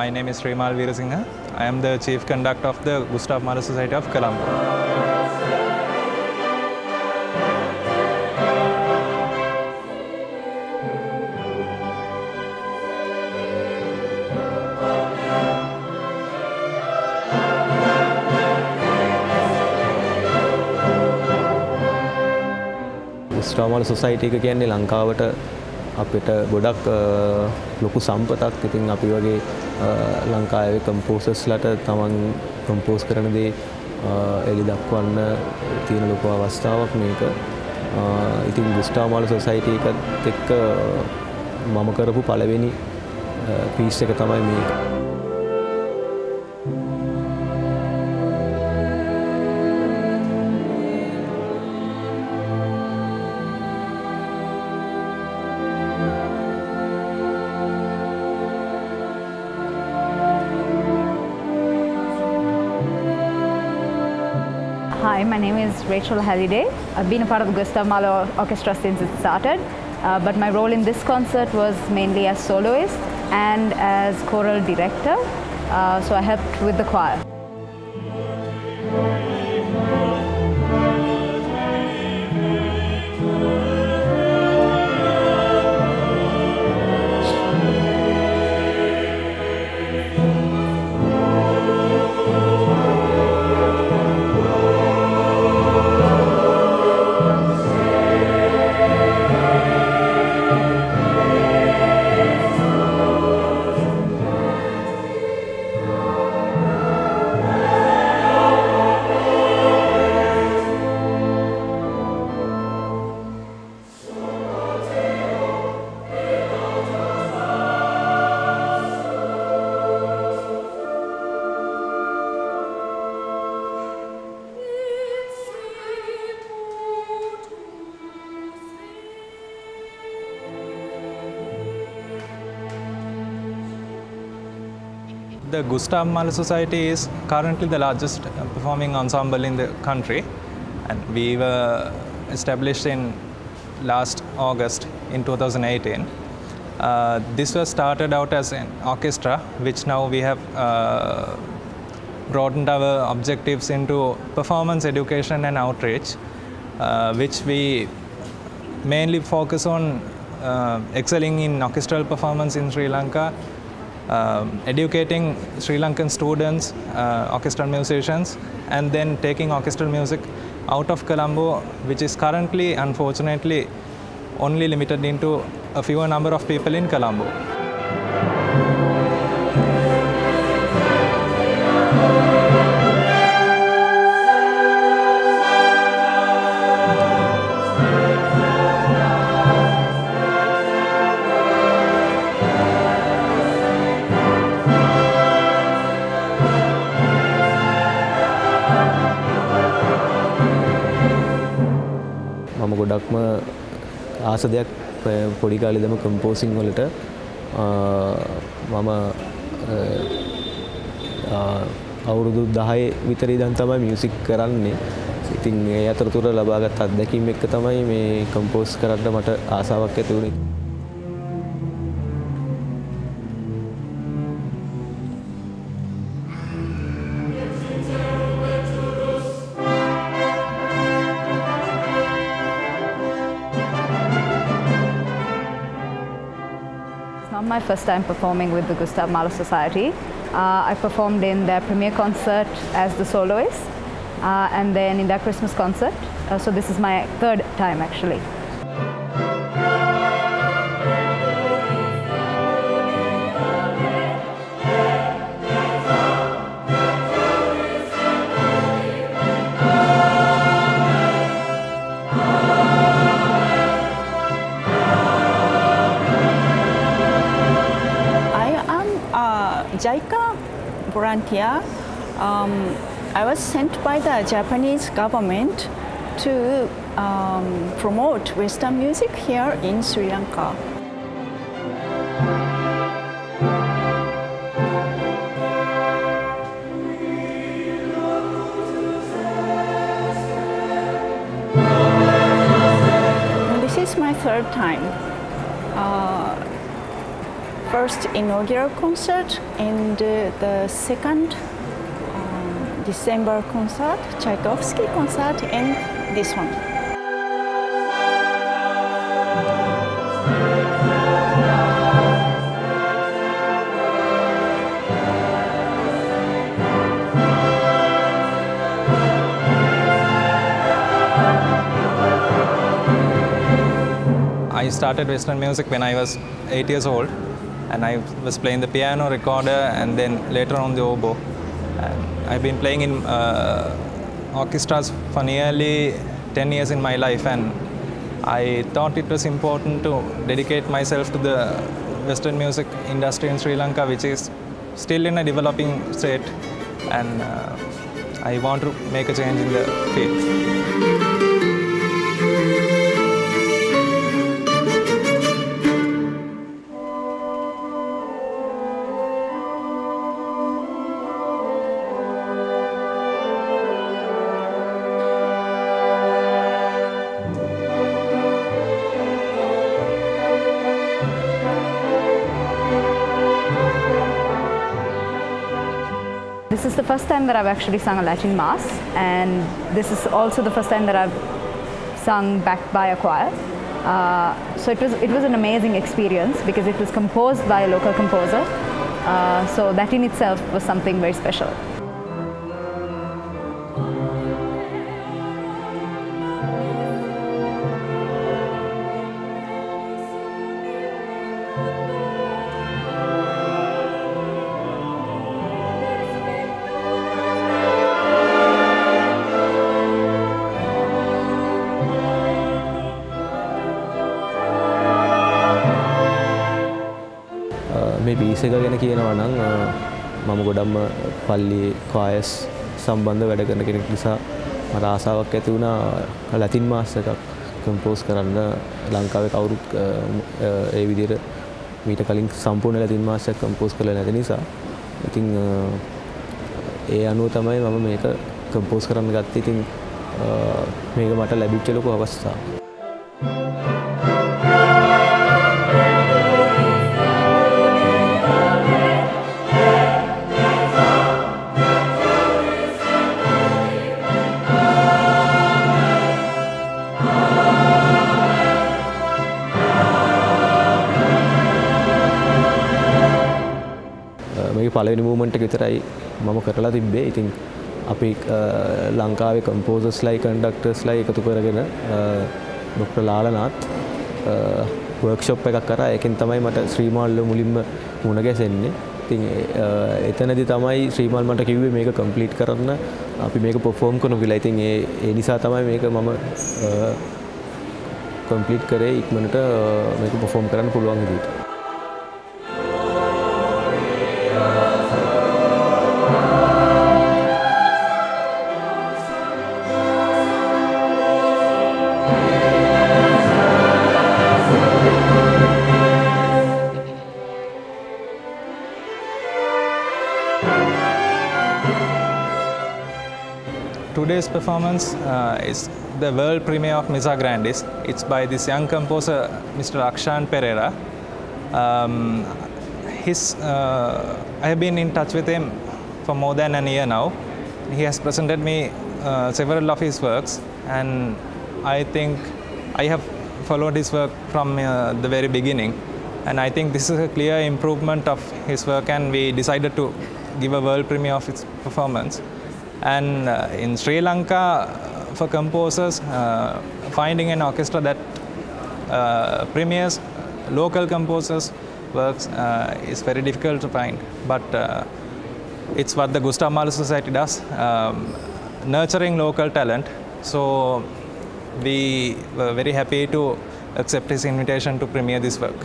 My name is Srimal Veerasinghe. I am the Chief Conductor of the Gustav Mahler Society of Colombo. Gustav Mahler Society එක කියන්නේ ලංකාවට අපිට ගොඩක් ලොකු සම්පතක්. ඉතින් අපි වගේ ලංකාවේ කම්පෝසර්ස්ලාට තමන් කම්පෝස් කරන දේ එලි දක්වන්න තියෙන ලොකු අවස්ථාවක් මේක. ඉතින් Gustav Mahler Society එකත් එක්ක මම කරපු පළවෙනි පීස් එක තමයි මේක. Hi, my name is Rachel Halliday. I've been a part of the Gustav Mahler Orchestra since it started, but my role in this concert was mainly as soloist and as choral director, so I helped with the choir. The Gustav Mahler Society is currently the largest performing ensemble in the country, and we were established in last August in 2018. This was started out as an orchestra, which now we have broadened our objectives into performance education and outreach, which we mainly focus on excelling in orchestral performance in Sri Lanka, educating Sri Lankan students, orchestral musicians, and then taking orchestral music out of Colombo, which is currently, unfortunately, only limited into a fewer number of people in Colombo. මම ගොඩක්ම ආස දෙයක් පොඩි කාලේ ඉඳන්ම කම්පෝසින් වලට මම අවුරුදු 10 විතර ඉඳන් තමයි මියුසික් කරන්නේ. ඉතින් ඒ අතරතුර ලබාගත් අත්දැකීම් එක්ක තමයි මේ කම්පෝස් කරන්න මට ආසාවක් ඇති වුණේ. Not my first time performing with the Gustav Mahler Society. I performed in their premiere concert as the soloist and then in their Christmas concert. So this is my third time actually. JICA volunteer. I was sent by the Japanese government to promote Western music here in Sri Lanka. This is my third time. first inaugural concert and the second December concert, Tchaikovsky concert, and this one. I started Western music when I was 8 years old, and I was playing the piano, recorder, and then later on the oboe. And I've been playing in orchestras for nearly 10 years in my life, and I thought it was important to dedicate myself to the Western music industry in Sri Lanka, which is still in a developing state, and I want to make a change in the field. This is the first time that I've actually sung a Latin Mass, and this is also the first time that I've sung backed by a choir. So it was an amazing experience because it was composed by a local composer. So that in itself was something very special. මේ piece එක ගැන කියනවා නම් මම ගොඩක්ම පල්ලි කොයර්ස් සම්බන්ධ වැඩ කරන කෙනෙක් නිසා මට ආසාවක් ඇති වුණා ලැතින් මාස් එකක් කම්පෝස් කරන්න ලංකාවේ කවුරුත් ඒ විදිහට මීට කලින් සම්පූර්ණ ලැතින් මාස් එකක් කම්පෝස් කරලා නැති නිසා ඉතින් ඒ අනුව තමයි මම මේක කම්පෝස් කරන්න ගත්තේ. ඉතින් මේක මට ලැබිච්ච ලොකු අවස්ථාවක්. මේක පළවෙනි මූවමන්ට් එක විතරයි මම කරලා තිබ්බේ. ඉතින් අපි ලංකාවේ කම්පෝසර්ස්ලයි කන්ඩක්ටර්ස්ලයි එකතු කරගෙන ඩොක්ටර් ලාලනාත් වර්ක්ෂොප් එකක් කරා. ඒකෙන් තමයි මට ශ්‍රීමාල් මුලින්ම මුණ ගැසෙන්නේ. ඉතින් එතනදී තමයි ශ්‍රීමාල් මට කිව්වේ මේක කම්ප්ලීට් කරන්න අපි මේක පර්ෆෝම් කරමු කියලා. ඉතින් ඒ නිසා තමයි මේක මම කම්ප්ලීට් කරේ ඉක්මනට මේක පර්ෆෝම් කරන්න පුළුවන් විදිහට. Today's performance is the world premiere of Missa Grandis. It's by this young composer, Mr. Akshan Pereira. I have been in touch with him for more than a year now. He has presented me several of his works, and I think I have followed his work from the very beginning. And I think this is a clear improvement of his work, and we decided to give a world premiere of its performance. And in Sri Lanka, for composers, finding an orchestra that premieres local composers' works is very difficult to find. But it's what the Gustav Mahler Society does, nurturing local talent. So we were very happy to accept his invitation to premiere this work.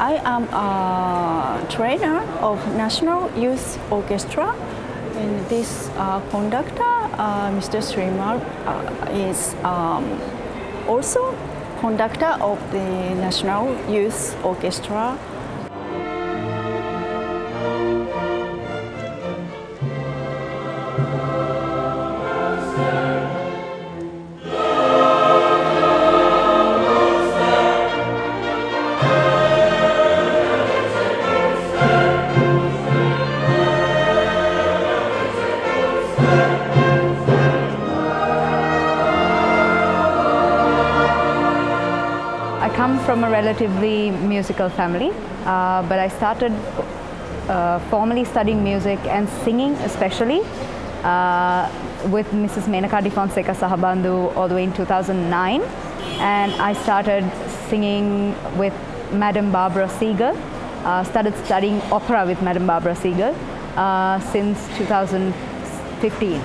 I I am a trainer of National Youth Orchestra, and this conductor, Mr. Srimal, is also conductor of the National Youth Orchestra. I come from a relatively musical family, but I started formally studying music and singing especially with Mrs. Menaka Fonseca Sahabandu all the way in 2009, and I started singing with Madam Barbara Siegel, started studying opera with Madam Barbara Siegel since 2015.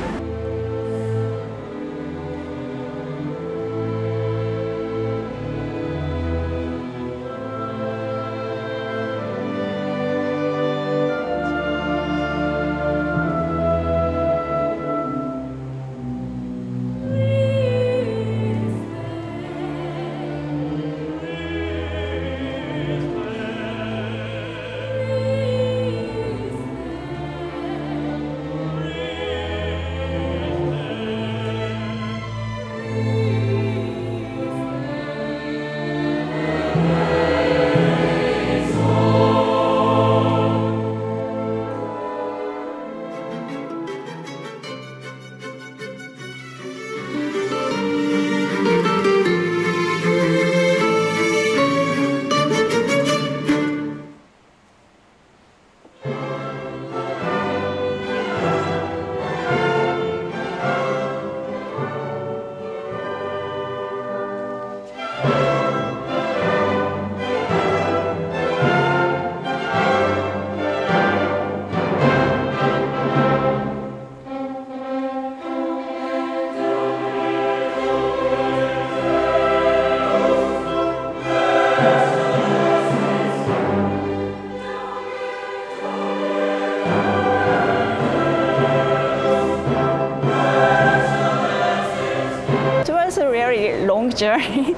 Long journey,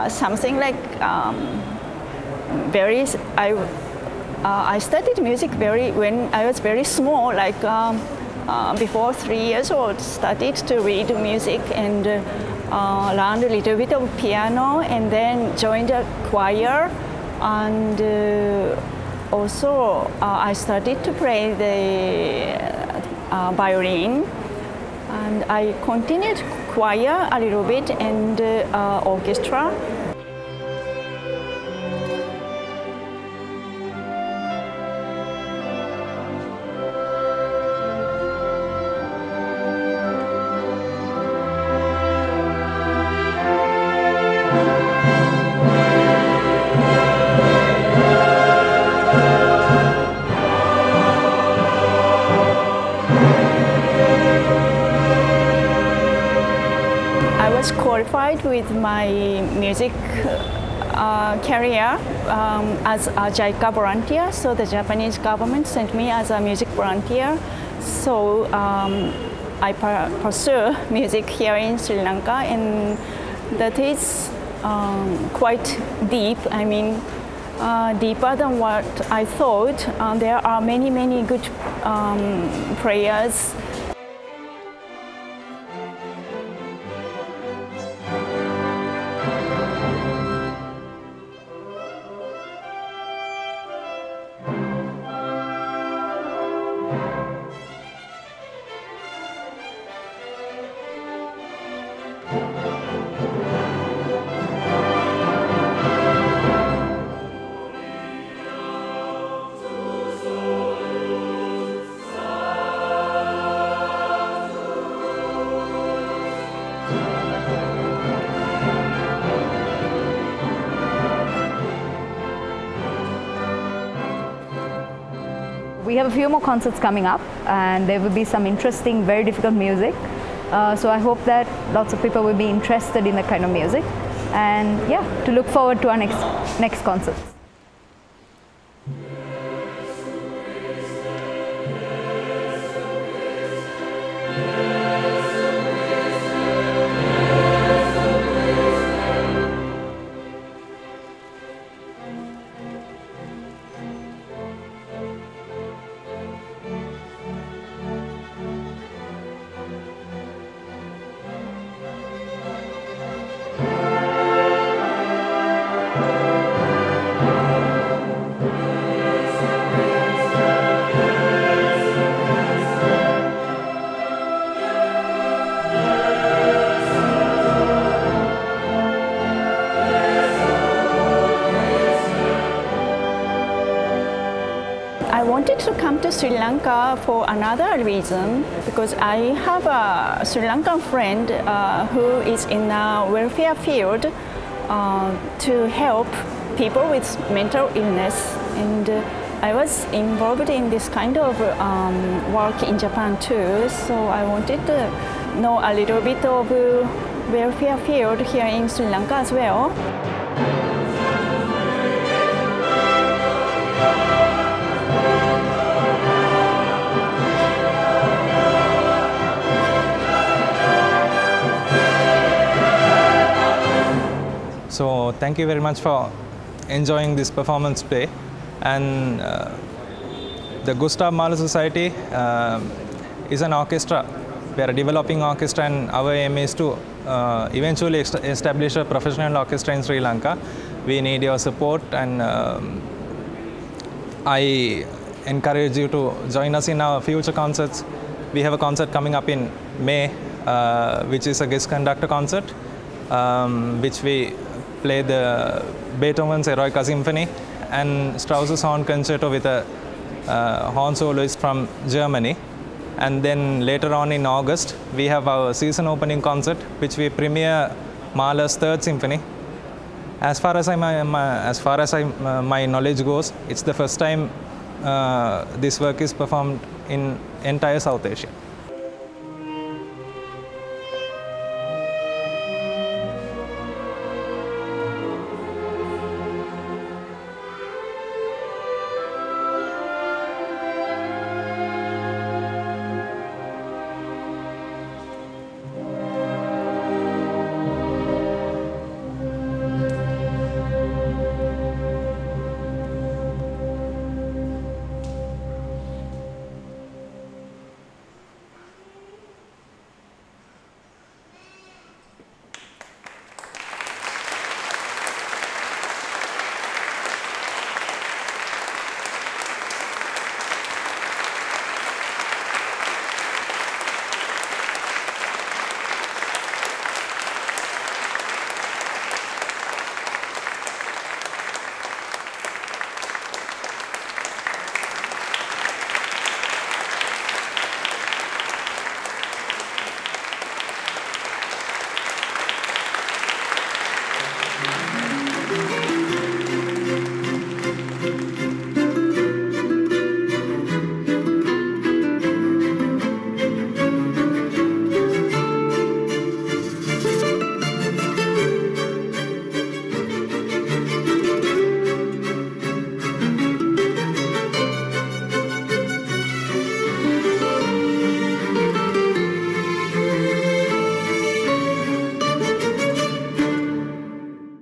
something like I studied music when I was very small, like before 3 years old. Started to read music and learned a little bit of piano, and then joined a choir, and also I started to play the violin. And I continued choir a little bit and orchestra. I was qualified with my music career as a JICA volunteer, so the Japanese government sent me as a music volunteer. So I pursue music here in Sri Lanka, and that is quite deep. I mean, deeper than what I thought. There are many good players. We have a few more concerts coming up, and there will be some interesting, very difficult music. So I hope that lots of people will be interested in that kind of music, and yeah, to look forward to our next concerts. wanted to come to Sri Lanka for another reason, because I have a Sri Lankan friend who is in the welfare field to help people with mental illness, and I was involved in this kind of work in Japan too, so I wanted to know a little bit of welfare field here in Sri Lanka as well. So thank you very much for enjoying this performance today. And the Gustav Mahler Society is an orchestra. We are a developing orchestra, and our aim is to eventually establish a professional orchestra in Sri Lanka. We need your support, and I encourage you to join us in our future concerts. We have a concert coming up in May, which is a guest conductor concert, which we play the Beethoven's Eroica Symphony and Strauss's Horn Concerto with a horn soloist from Germany. And then later on in August, we have our season opening concert, which we premiere Mahler's Third Symphony. As far as my knowledge goes, it's the first time this work is performed in entire South Asia.